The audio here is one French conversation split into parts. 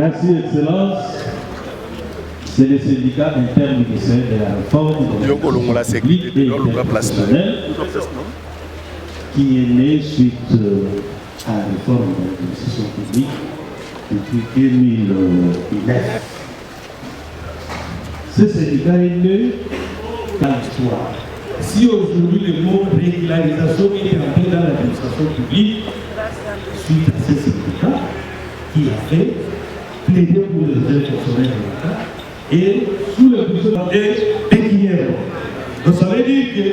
Merci, Excellence. C'est le syndicat interministériel de la réforme publique et institutionnelle qui est né suite à la réforme de l'administration publique depuis 2009. Ce syndicat est né dans l'histoire. Si aujourd'hui le mot régularisation est entré dans l'administration publique, suite à ce syndicat qui a fait plaider pour les fonctionnaires de l'État et sous le pouvoir des pécuniaires. Donc ça veut dire que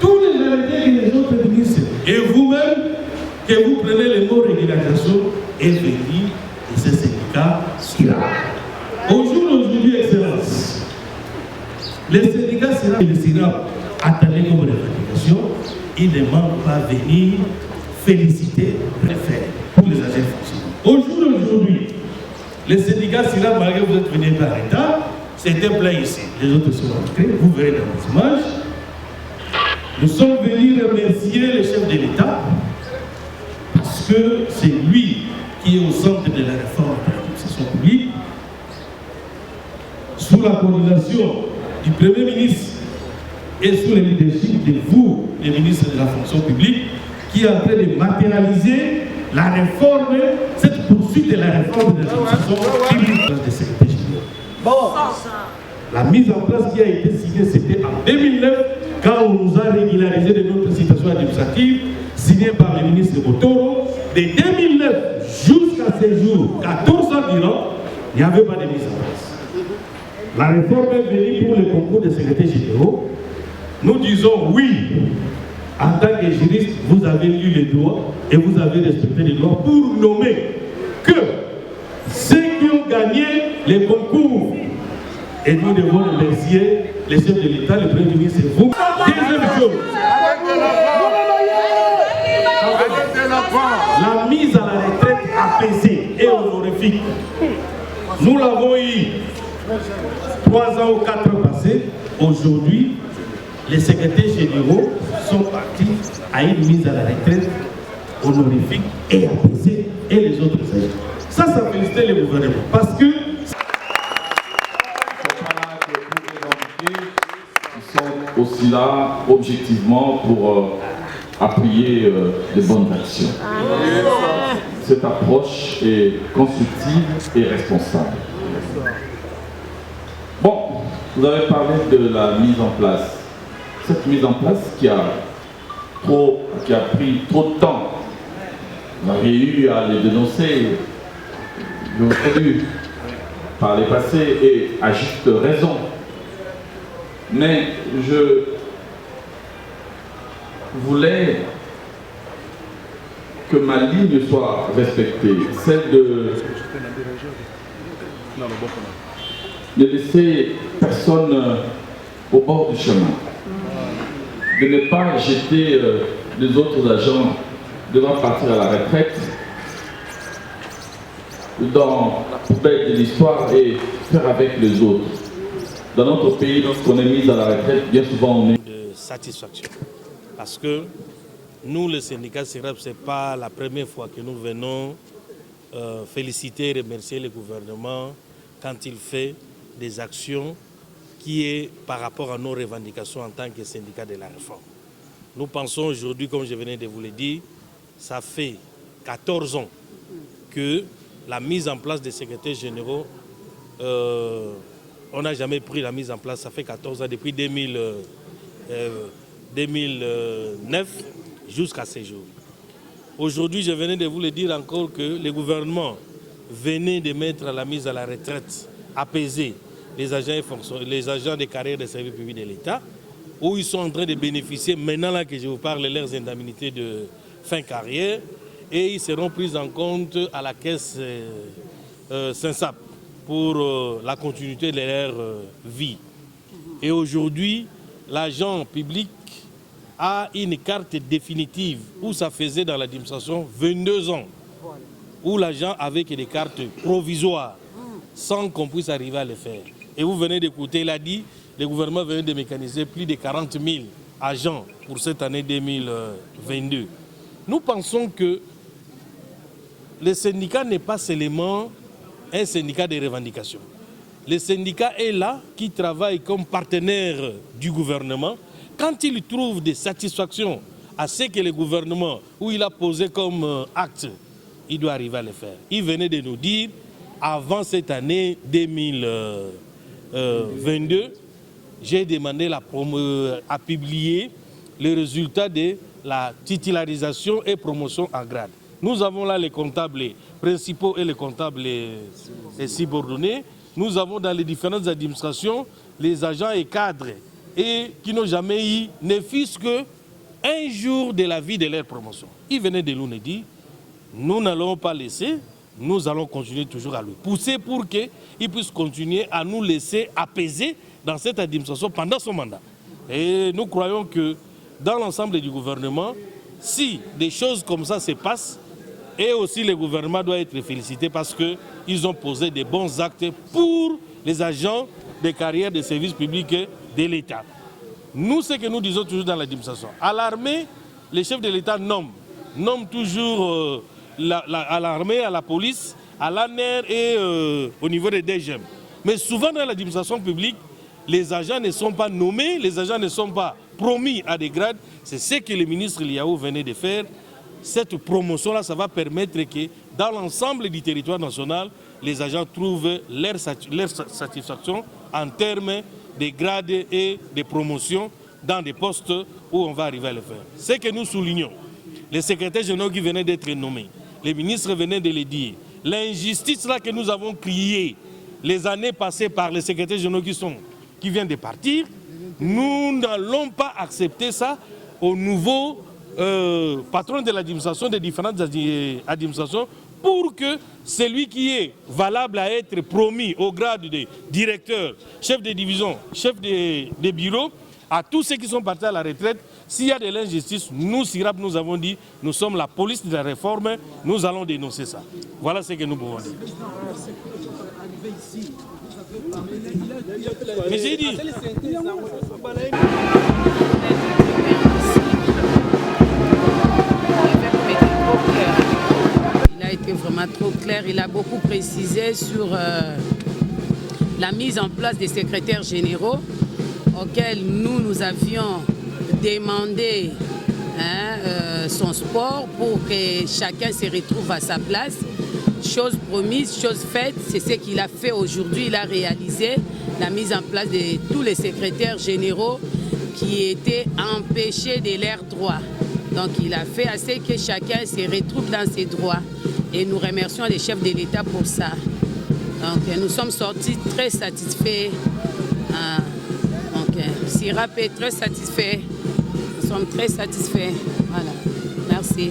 tous les arrêtés que les autres ministres et vous-même, que vous prenez le mot régularisation, est venu de ce syndicat SIRAP. Aujourd'hui, Excellence, le syndicat SIRAP et le SIRAP attendez comme revendication, ils ne manquent pas venir féliciter les faits pour les agents fonctionnaires. Aujourd'hui, le syndicat SIRAP, malgré que vous êtes venu par l'État, c'était plein ici. Les autres sont rentrés, vous verrez dans les images. Nous sommes venus remercier le chef de l'État parce que c'est lui qui est au centre de la réforme de l'administration publique, sous la coordination du Premier ministre et sous le leadership de vous, les ministres de la fonction publique, qui est en train de matérialiser la réforme, cette poursuite de la réforme de l'administration publique des secrétaires généraux. Bon, la mise en place qui a été signée, c'était en 2009, quand on nous a régularisé de notre situation administrative, signée par le ministre Botoro. De 2009 jusqu'à ce jour, 14 ans durant, il n'y avait pas de mise en place. La réforme est venue pour le concours des secrétaires généraux. Nous disons oui, en tant que juriste, vous avez lu les droits et vous avez respecté les droits pour nommer que ceux qui ont gagné les concours. Et nous devons remercier les chefs de l'État, le Premier ministre et vous. Deuxième chose, la mise à la retraite apaisée et honorifique. Nous l'avons eu 3 ans ou 4 ans passés. Aujourd'hui, les secrétaires généraux sont partis à une mise à la retraite honorifique et apaisée et les autres agents. Ça félicite le gouvernement parce que ils sont aussi là objectivement pour appuyer les bonnes actions. Cette approche est constructive et responsable. Bon, vous avez parlé de la mise en place. Cette mise en place qui a pris trop de temps. Vous avez eu à les dénoncer, je vous ai par les passés et à juste raison. Mais je voulais que ma ligne soit respectée, celle de ne laisser personne au bord du chemin, de ne pas jeter les autres agents devant partir à la retraite dans la poubelle de l'histoire et faire avec les autres. Dans notre pays, lorsqu'on est mis à la retraite, bien souvent on est de satisfaction. Parce que nous, le syndicat SIRAP, ce n'est pas la première fois que nous venons féliciter et remercier le gouvernement quand il fait des actions qui est par rapport à nos revendications en tant que syndicat de la réforme. Nous pensons aujourd'hui, comme je venais de vous le dire, ça fait 14 ans que la mise en place des secrétaires généraux, on n'a jamais pris la mise en place, ça fait 14 ans, depuis 2009 jusqu'à ce jour. Aujourd'hui, je venais de vous le dire encore que le gouvernement venait de mettre la mise à la retraite apaisée les agents des carrières de services publics de l'État, où ils sont en train de bénéficier, maintenant là que je vous parle, leurs indemnités de fin carrière, et ils seront pris en compte à la caisse SINSAP pour la continuité de leur vie. Et aujourd'hui, l'agent public a une carte définitive où ça faisait dans l'administration 22 ans, où l'agent avait que des cartes provisoires sans qu'on puisse arriver à le faire. Et vous venez d'écouter, il a dit, le gouvernement venait de mécaniser plus de 40 000 agents pour cette année 2022. Nous pensons que le syndicat n'est pas seulement un syndicat de revendication. Le syndicat est là, qui travaille comme partenaire du gouvernement. Quand il trouve des satisfactions à ce que le gouvernement, où il a posé comme acte, il doit arriver à le faire. Il venait de nous dire, avant cette année 2022, j'ai demandé à publier les résultats de la titularisation et promotion en grade. Nous avons là les comptables principaux et les comptables subordonnés. Nous avons dans les différentes administrations les agents et cadres et qui n'ont jamais eu ne fût-ce qu'un jour de la vie de leur promotion. Ils venaient de nous dire, nous n'allons pas laisser, nous allons continuer toujours à le pousser pour qu'il puisse continuer à nous laisser apaiser dans cette administration pendant son mandat. Et nous croyons que dans l'ensemble du gouvernement, si des choses comme ça se passent, et aussi le gouvernement doit être félicité parce qu'ils ont posé des bons actes pour les agents des carrières de services publics de l'État. Nous, ce que nous disons toujours dans l'administration, à l'armée, les chefs de l'État nomment toujours à l'armée, à la police, à l'ANER et au niveau des DGM. Mais souvent dans l'administration publique, les agents ne sont pas nommés, les agents ne sont pas promis à des grades. C'est ce que le ministre Liao venait de faire. Cette promotion-là, ça va permettre que dans l'ensemble du territoire national, les agents trouvent leur satisfaction en termes de grades et de promotions dans des postes où on va arriver à le faire. Ce que nous soulignons, les secrétaires généraux qui venaient d'être nommés, les ministres venaient de le dire, l'injustice là que nous avons criée les années passées par les secrétaires généraux qui viennent de partir, nous n'allons pas accepter ça au nouveau patron de l'administration, des différentes administrations, pour que celui qui est valable à être promis au grade de directeur, chef de division, chef de bureau, à tous ceux qui sont partis à la retraite, s'il y a de l'injustice, nous, SIRAP, nous avons dit, nous sommes la police de la réforme, nous allons dénoncer ça. Voilà ce que nous pouvons dire. Mais j'ai dit... Il a été vraiment trop clair, il a beaucoup précisé sur la mise en place des secrétaires généraux auxquels nous avions demandé son sport pour que chacun se retrouve à sa place. Chose promise, chose faite, c'est ce qu'il a fait aujourd'hui. Il a réalisé la mise en place de tous les secrétaires généraux qui étaient empêchés de leurs droits. Donc il a fait assez que chacun se retrouve dans ses droits. Et nous remercions les chefs de l'État pour ça. Donc nous sommes sortis très satisfaits. Donc SIRAP est très satisfait. Nous sommes très satisfaits. Voilà. Merci.